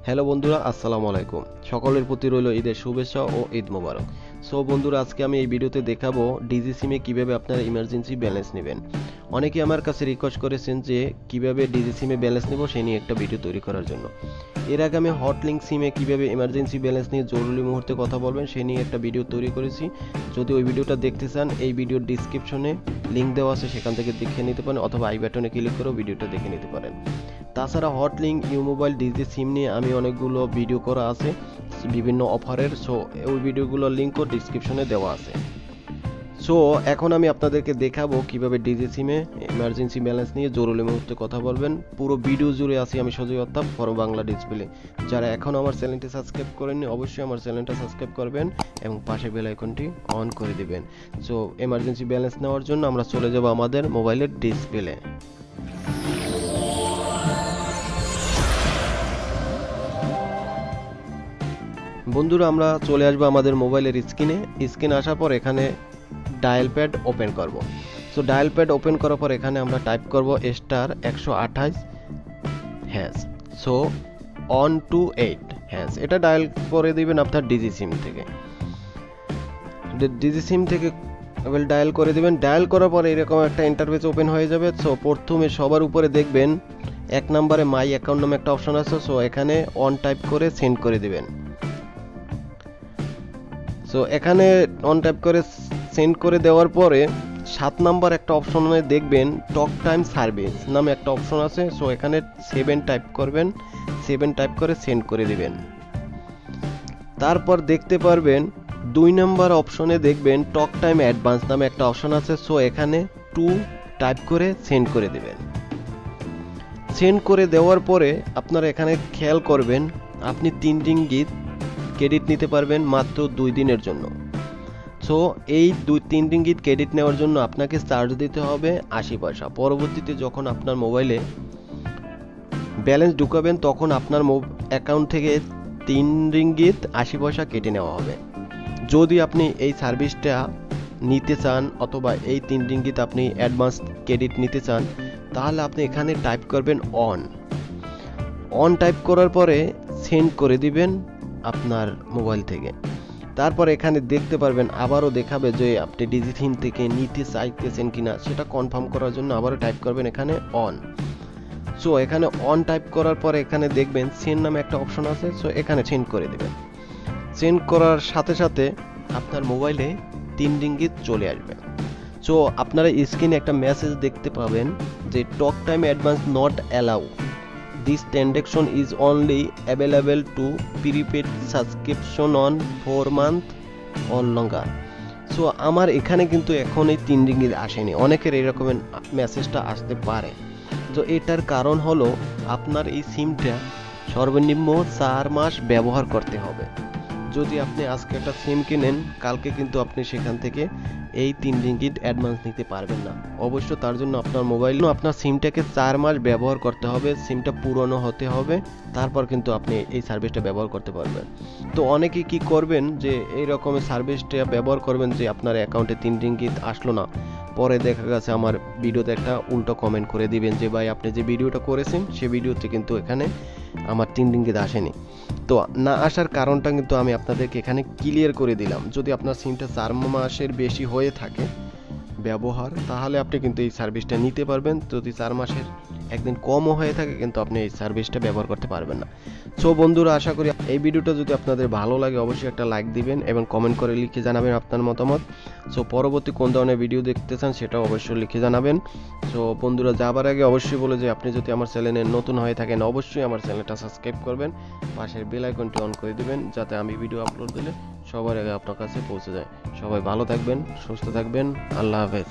Hello বন্ধুরা, আসসালামু আলাইকুম। সকলের প্রতি রইল ঈদের শুভেচ্ছা ও ঈদ মোবারক। সো বন্ধুরা, আজকে আমি এই ভিডিওতে দেখাবো ডিজি সিমে কিভাবে আপনারা ইমার্জেন্সি ব্যালেন্স নেবেন। অনেকে আমার কাছে রিকোয়েস্ট করেছেন যে কিভাবে ডিজি সিমে ব্যালেন্স নেব সেই নিয়ে একটা ভিডিও তৈরি করার জন্য। এর আগে আমি হটলিঙ্ক সিমে কিভাবে ইমার্জেন্সি ব্যালেন্স নিয়ে জরুরি মুহূর্তে কথা বলবেন সেই নিয়ে একটা ভিডিও তৈরি করেছি। যদি ওই ভিডিওটা দেখতে চান, এই ভিডিওর ডিসক্রিপশনে লিঙ্ক দেওয়া আছে, সেখান থেকে দেখে নিতে পারেন, অথবা আই বাটনে ক্লিক করেও ভিডিওটা দেখে নিতে পারেন। তাছাড়া হটলিঙ্ক ইউ মোবাইল ডিজি সিম নিয়ে আমি অনেকগুলো ভিডিও করা আছে বিভিন্ন অফারের। সো ওই ভিডিওগুলোর লিঙ্কও ডিসক্রিপশনে দেওয়া আছে। সো এখন আমি আপনাদেরকে দেখাবো কিভাবে ডিজি সিমে ইমার্জেন্সি ব্যালেন্স নিয়ে জরুরি মুহূর্তে কথা বলবেন। পুরো ভিডিও জুড়ে আছি আমি সজীব আত্তাব ফর বাংলা ডিসপ্লে। যারা এখনও আমার চ্যানেলটি সাবস্ক্রাইব করেননি, অবশ্যই আমার চ্যানেলটা সাবস্ক্রাইব করবেন এবং পাশে বেল আইকনটি অন করে দিবেন। সো ইমার্জেন্সি ব্যালেন্স নেওয়ার জন্য আমরা চলে যাব আমাদের মোবাইলের ডিসপ্লে। বন্ধুরা, আমরা চলে আসবো আমাদের মোবাইলের স্ক্রিনে আসার পর এখানে ডায়াল প্যাড ওপেন করব। সো ডায়াল প্যাড ওপেন করার পর এখানে আমরা টাইপ করব *128#। সো 128#। এটা ডায়াল করে দিবেন আপনার ডিজি সিম থেকে। ডায়াল করে দিবেন। ডায়াল করার পর এরকম একটা ইন্টারফেস ওপেন হয়ে যাবে। সো প্রথমে সবার উপরে দেখবেন 1 নম্বরে মাই অ্যাকাউন্ট নামে একটা অপশন আছে। সো এখানে অন টাইপ করে সেন্ড করে দিবেন। সো এখানে অন টাইপ করে সেন্ড করে দেওয়ার পরে 7 নাম্বার একটা অপশনে দেখবেন টক টাইম সার্ভিস নামে একটা অপশন আছে। সো এখানে 7 টাইপ করবেন, 7 টাইপ করে সেন্ড করে দিবেন। তারপর দেখতে পারবেন 2 নাম্বার অপশনে দেখবেন টক টাইম অ্যাডভান্স নামে একটা অপশন আছে। সো এখানে 2 টাইপ করে সেন্ড করে দিবেন। সেন্ড করে দেওয়ার পরে আপনারা এখানে খেয়াল করবেন আপনি 3 রিঙ্গিত ক্রেডিট নিতে পারবেন মাত্র 2 দিনের জন্য। সো এই 3 রিঙ্গিত ক্রেডিট নেওয়ার জন্য আপনাকে চার্জ দিতে হবে 80 পয়সা। পরবর্তীতে যখন আপনার মোবাইলে ব্যালেন্স ঢুকাবেন তখন আপনার অ্যাকাউন্ট থেকে 3 রিঙ্গিত 80 পয়সা কেটে নেওয়া হবে। যদি আপনি এই সার্ভিসটা নিতে চান অথবা এই 3 রিঙ্গিত আপনি অ্যাডভান্স ক্রেডিট নিতে চান, তাহলে আপনি এখানে টাইপ করবেন অন টাইপ করার পরে সেন্ড করে দিবেন আপনার মোবাইল থেকে। তারপর এখানে দেখতে পারবেন আবারও দেখাবে যে আপনি ডিজি সিম থেকে নিতে চাইতেছেন কিনা, সেটা কনফার্ম করার জন্য আবারও টাইপ করবেন এখানে অন। সো এখানে অন টাইপ করার পর এখানে দেখবেন সেন্ড নামে একটা অপশন আছে। সো এখানে সেন্ড করে দিবেন। সেন্ড করার সাথে সাথে আপনার মোবাইলে 3 রিঙ্গিত চলে আসবে। সো আপনারা স্ক্রিনে একটা মেসেজ দেখতে পাবেন যে talk time advance not allow, this transaction is only available to prepaid subscription on 4 month or longer. So আমার এখানে কিন্তু এখন এই 3 রিঙ্গিত আসেনি। অনেকের এরকমের মেসেজটা আসতে পারে। তো এটার কারণ হলো আপনার এই সিমটা সর্বনিম্ন 4 মাস ব্যবহার করতে হবে। যদি আপনি আজকে একটা সিম কিনেন, কালকে কিন্তু আপনি সেখান থেকে এই 3 রিঙ্গিত অ্যাডভান্স নিতে পারবেন না। অবশ্য তার জন্য আপনার সিমটাকে 4 মাস ব্যবহার করতে হবে, সিমটা পুরনো হতে হবে, তারপর কিন্তু আপনি এই সার্ভিসটা ব্যবহার করতে পারবেন। তো অনেকে কি করবেন যে এই রকমের সার্ভিসটা ব্যবহার করবেন যে আপনার অ্যাকাউন্টে 3 রিঙ্গিত আসলো না, পরে দেখা গেছে আমার ভিডিওতে একটা উল্টো কমেন্ট করে দিবেন যে ভাই আপনি যে ভিডিওটা করেছেন সে ভিডিওতে কিন্তু এখানে আমার 3 রিঙ্গিত আসেনি। তো না আসার কারণটা কিন্তু আমি আপনাদেরকে এখানে ক্লিয়ার করে দিলাম। যদি আপনার সিমটা 4 মাসের বেশি হয়ে থাকে ব্যবহার, তাহলে আপনি কিন্তু এই সার্ভিসটা নিতে পারবেন। যদি 4 মাসের একদিন কমও হয়ে থাকে কিন্তু আপনি এই সার্ভিসটা ব্যবহার করতে পারবেন না। সো বন্ধুরা, আশা করি এই ভিডিওটা যদি আপনাদের ভালো লাগে অবশ্যই একটা লাইক দিবেন এবং কমেন্ট করে লিখে জানাবেন আপনার মতামত। সো পরবর্তী কোন ধরনের ভিডিও দেখতে চান সেটাও অবশ্যই লিখে জানাবেন। সো বন্ধুরা, যাবার আগে অবশ্যই বলে যে আপনি যদি আমার চ্যানেলে নতুন হয়ে থাকেন অবশ্যই আমার চ্যানেলটা সাবস্ক্রাইব করবেন, পাশের বেল আইকনটি অন করে দিবেন যাতে আমি ভিডিও আপলোড দিলে সবার আগে আপনার কাছে পৌঁছে যায়। সবাই ভালো থাকবেন, সুস্থ থাকবেন। আল্লাহ হাফেজ।